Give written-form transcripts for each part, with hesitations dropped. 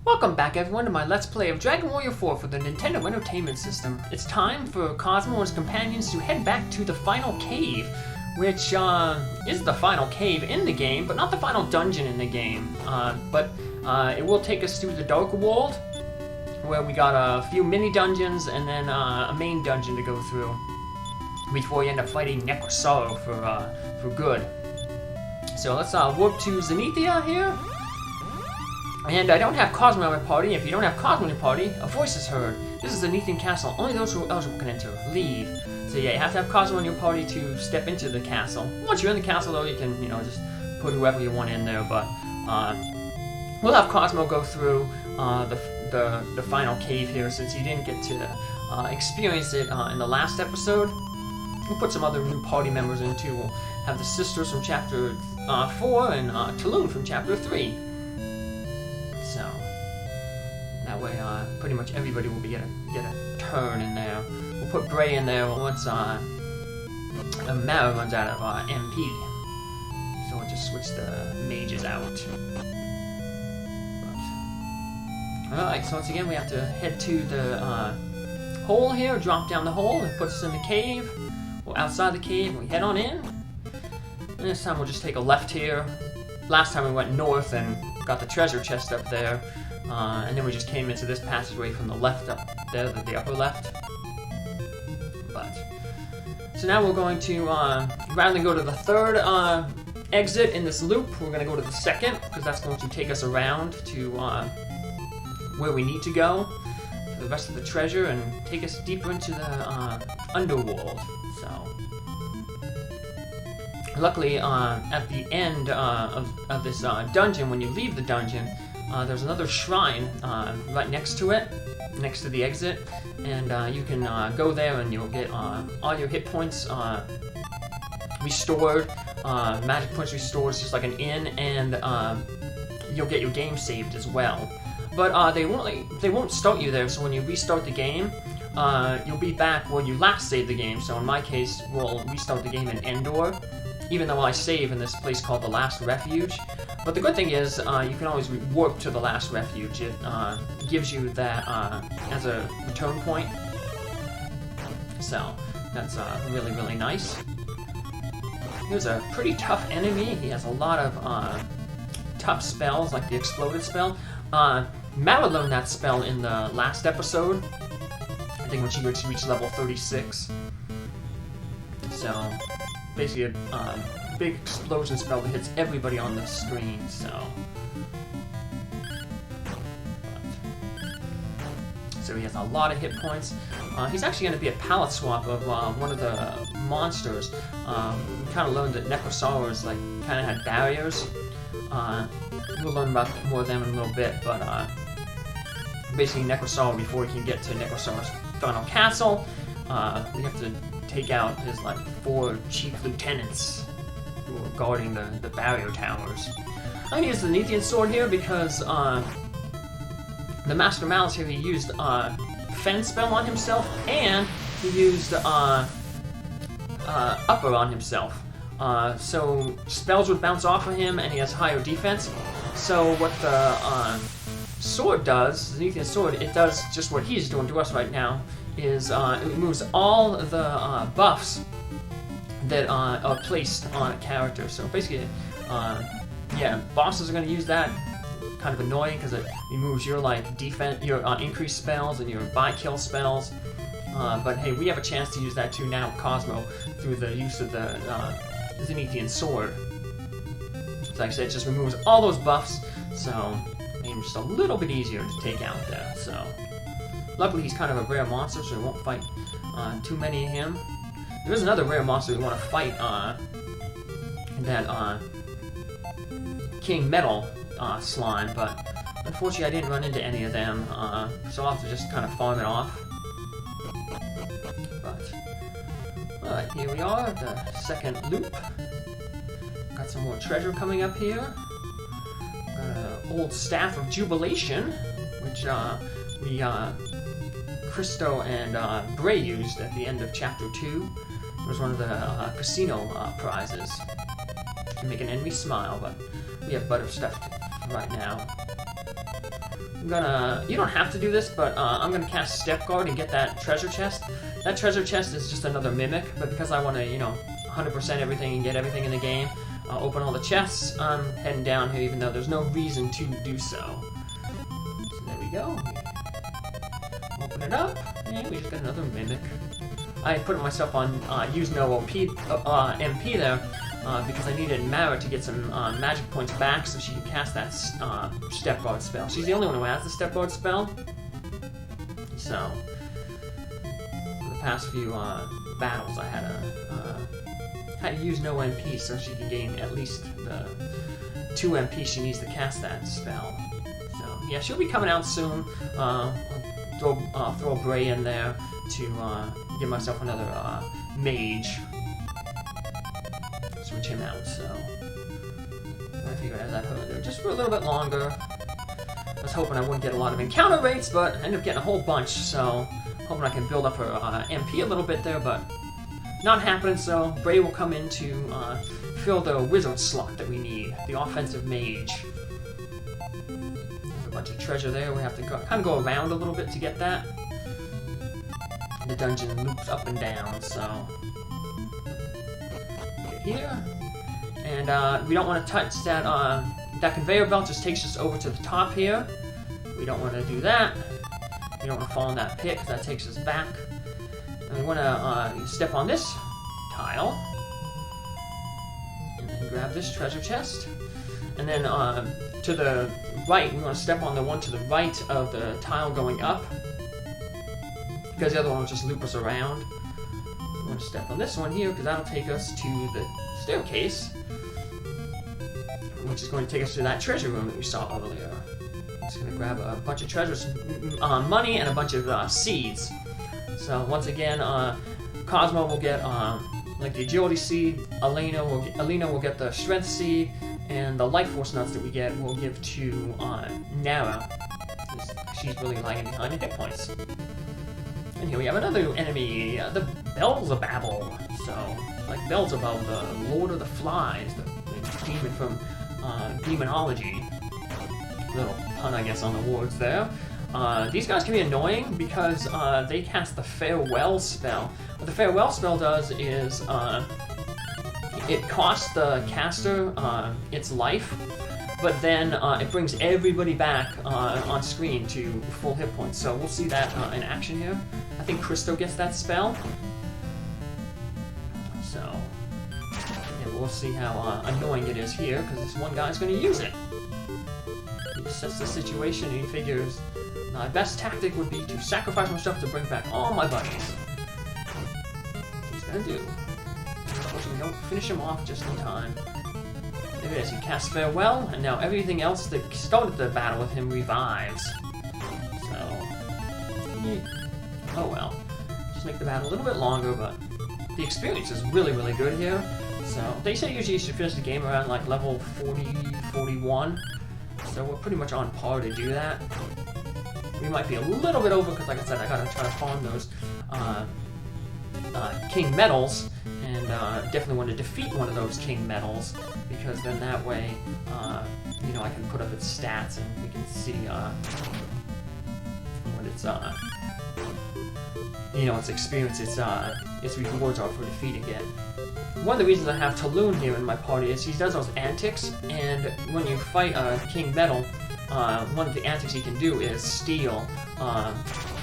Welcome back everyone to my Let's Play of Dragon Warrior 4 for the Nintendo Entertainment System. It's time for Cosmo and his companions to head back to the final cave, which is the final cave in the game, but not the final dungeon in the game. It will take us through the Dark World, where we got a few mini dungeons and then a main dungeon to go through before you end up fighting Necrosaro for good. So let's warp to Zenithia here. And I don't have Cosmo in my party. If you don't have Cosmo in your party, a voice is heard. This is the Zenithian castle. Only those who are eligible can enter. Leave. So yeah, you have to have Cosmo in your party to step into the castle. Once you're in the castle, though, you can, just put whoever you want in there. But we'll have Cosmo go through the final cave here, since he didn't get to experience it in the last episode. We'll put some other new party members in too. We'll have the sisters from chapter 4 and Talon from chapter 3. So that way, pretty much everybody will get a turn in there. We'll put Bray in there once Mara runs out of MP. So we'll just switch the mages out. Alright, so once again we have to head to the hole here, drop down the hole, and puts us in the cave. We're outside the cave, and we head on in. And this time we'll just take a left here. Last time we went north and got the treasure chest up there, and then we just came into this passageway from the left up there, the upper left. So now we're going to, rather than go to the third exit in this loop, we're going to go to the second, because that's going to take us around to where we need to go for the rest of the treasure and take us deeper into the underworld. So luckily, at the end of this dungeon, when you leave the dungeon, there's another shrine right next to it, next to the exit, and you can go there and you'll get all your hit points restored, magic points restored. It's just like an inn, and you'll get your game saved as well. But they won't start you there, so when you restart the game, you'll be back where you last saved the game. So in my case, we'll restart the game in Endor, even though I save in this place called the Last Refuge. But the good thing is, you can always warp to the Last Refuge. It gives you that as a return point. So that's really, really nice. Here's a pretty tough enemy. He has a lot of tough spells, like the Exploded spell. Mara learned that spell in the last episode, I think when she reached level 36. So basically a big explosion spell that hits everybody on the screen, so he has a lot of hit points. He's actually going to be a palette swap of one of the monsters. We kind of learned that Necrosaurs kind of had barriers. We'll learn about more of them in a little bit, but basically Necrosaur, before he can get to Necrosaur's final castle, we have to take out his 4 chief lieutenants who are guarding the barrier towers. I'm gonna use the Zenithian sword here because the Master Malice here, he used Fend spell on himself, and he used Upper on himself. So spells would bounce off of him, and he has higher defense. So what the sword does, the Zenithian sword, it does just what he's doing to us right now, is it removes all the buffs that are placed on a character. So basically, yeah, bosses are going to use that. Kind of annoying because it removes your defense, your increased spells and your by-kill spells. But hey, we have a chance to use that too now, Cosmo, through the use of the Zenithian sword. So like I said, it just removes all those buffs, so makes it just a little bit easier to take out there. So luckily he's kind of a rare monster, so we won't fight too many of him. There is another rare monster we want to fight, that King Metal slime, but unfortunately I didn't run into any of them, so I'll have to just kind of farm it off. But alright, here we are, the second loop. Got some more treasure coming up here. Got an old Staff of Jubilation, which Christo and Bray used at the end of Chapter 2. It was one of the casino prizes. To make an enemy smile, but we have better stuff right now. you don't have to do this, but I'm gonna cast Step Guard and get that treasure chest. That treasure chest is just another mimic, but because I want to, 100% everything and get everything in the game, open all the chests, I'm heading down here even though there's no reason to do so. So there we go. Open it up, and we just got another mimic. I put myself on use no OP, MP there, because I needed Mara to get some magic points back so she can cast that Step Guard spell. She's the only one who has the Step Guard spell. So, for the past few battles, I had to use no MP so she can gain at least the 2 MP she needs to cast that spell. So, yeah, she'll be coming out soon. Throw Bray in there to give myself another mage. Switch him out, so I figured I'd let her there just for a little bit longer. I was hoping I wouldn't get a lot of encounter rates, but I ended up getting a whole bunch, so hoping I can build up her MP a little bit there, but not happening, so Bray will come in to fill the wizard slot that we need, the offensive mage. There's a bunch of treasure there, we have to kind of go around a little bit to get that. The dungeon loops up and down, so get here, and we don't want to touch that. That conveyor belt just takes us over to the top here. We don't want to do that. We don't want to fall in that pit because that takes us back. And we want to step on this tile and then grab this treasure chest, and then to the right, we want to step on the one to the right of the tile going up, because the other one will just loop us around. We want to step on this one here, because that'll take us to the staircase, which is going to take us to that treasure room that we saw earlier. I'm just going to grab a bunch of treasures, money, and a bunch of seeds. So once again, Cosmo will get like the agility seed, Alina will get the strength seed, and the life force nuts that we get we'll give to Nara. She's really lagging behind in hit points. And here we have another enemy, the Beelzebubble. So, like Beelzebub, the Lord of the Flies, the demon from demonology. Little pun, I guess, on the words there. These guys can be annoying because they cast the Farewell spell. What the Farewell spell does is it costs the caster its life, but then it brings everybody back on screen to full hit points. So we'll see that in action here. I think Christo gets that spell. So yeah, we'll see how annoying it is here, because this one guy's going to use it. He assesses the situation and he figures, my best tactic would be to sacrifice myself to bring back all my buddies. He's going to do. Unfortunately, we don't finish him off just in time. There it is, he casts Farewell, and now everything else that started the battle with him revives. So, oh well. Just make the battle a little bit longer, but the experience is really, really good here. So, they say usually you should finish the game around like level 40, 41. So we're pretty much on par to do that. We might be a little bit over, because like I said, I gotta try to farm those King Medals, and definitely want to defeat one of those King Medals, because then that way, I can put up its stats and we can see what its its experience, its rewards are for defeating it. One of the reasons I have Talon here in my party is he does those antics, and when you fight a King Medal, one of the antics he can do is steal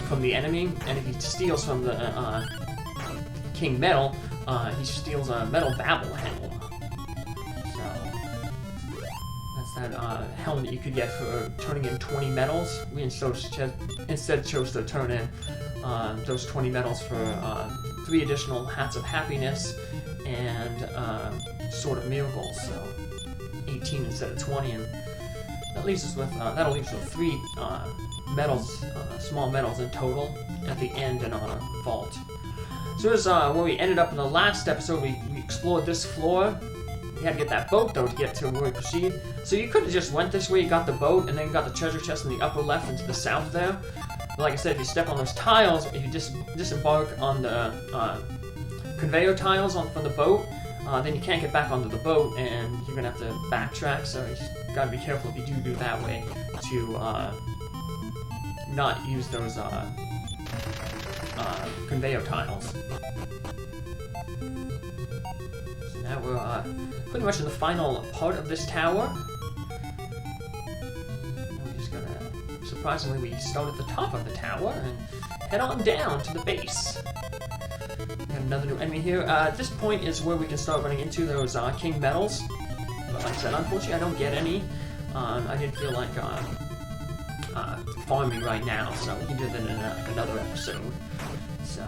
from the enemy, and if he steals from the King Medal, he steals a metal babble helm. So that's that helm that you could get for turning in 20 medals. We instead chose to turn in those 20 medals for 3 additional hats of happiness and Sword of Miracles. So 18 instead of 20, and that leaves us with that'll leave us with 3 medals, small medals in total at the end in our vault. So here's where we ended up in the last episode. We explored this floor. We had to get that boat, though, to get to where we proceed. So you could have just went this way, got the boat, and then got the treasure chest in the upper left and to the south there. But like I said, if you step on those tiles, if you disembark on the conveyor tiles from the boat, then you can't get back onto the boat, and you're going to have to backtrack. So you just got to be careful if you do that way to not use those conveyor tiles. So now we're pretty much in the final part of this tower. We're just gonna, surprisingly, we start at the top of the tower and head on down to the base. We got another new enemy here. At this point is where we can start running into those king medals. But like I said, unfortunately, I don't get any. I didn't feel like farming right now, so we can do that in another episode. So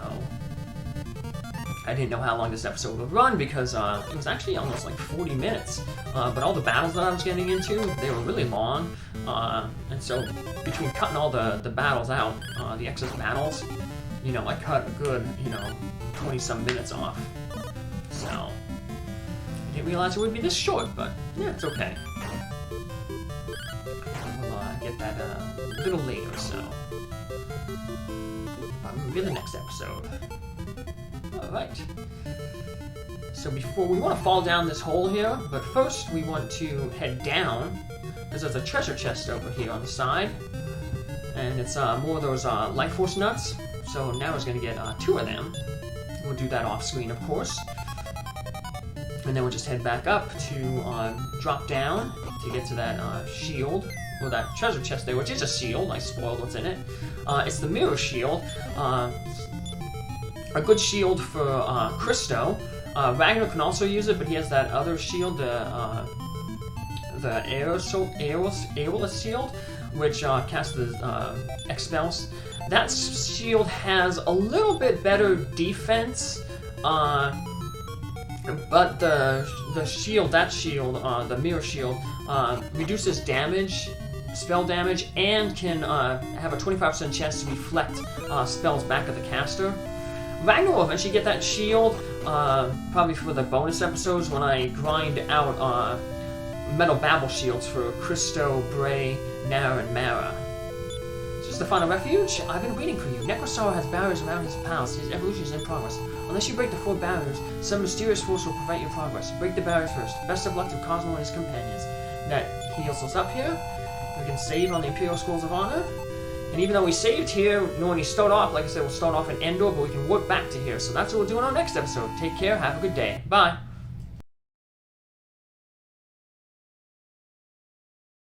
I didn't know how long this episode would run because it was actually almost like 40 minutes. But all the battles that I was getting into, they were really long. And so between cutting all the battles out, the excess battles, you know, I cut a good, 20-some minutes off. So I didn't realize it would be this short, but yeah, it's okay. We'll get that a little later, so maybe the next episode. Alright. So before, we want to fall down this hole here, but first we want to head down, because there's a treasure chest over here on the side, and it's more of those life force nuts, so now we're going to get 2 of them. We'll do that off screen, of course. And then we'll just head back up to drop down to get to that shield, or that treasure chest there, which is a shield. I spoiled what's in it. It's the mirror shield. A good shield for Christo. Ragnar can also use it, but he has that other shield, the Aerolus shield, which casts the expels. That shield has a little bit better defense, but the shield, the mirror shield, reduces damage, spell damage, and can have a 25% chance to reflect spells back at the caster. Ragnar will eventually get that shield, probably for the bonus episodes when I grind out metal babble shields for Christo, Bray, Nara, and Mara. Is this the final refuge? I've been waiting for you. Necrosaur has barriers around his palace. His evolution is in progress. Unless you break the 4 barriers, some mysterious force will prevent your progress. Break the barriers first. Best of luck to Cosmo and his companions. That heals us up here. We can save on the Imperial Scrolls of Honor. And even though we saved here, when we start off, like I said, we'll start off in Endor, but we can warp back to here. So that's what we'll do in our next episode. Take care, have a good day. Bye!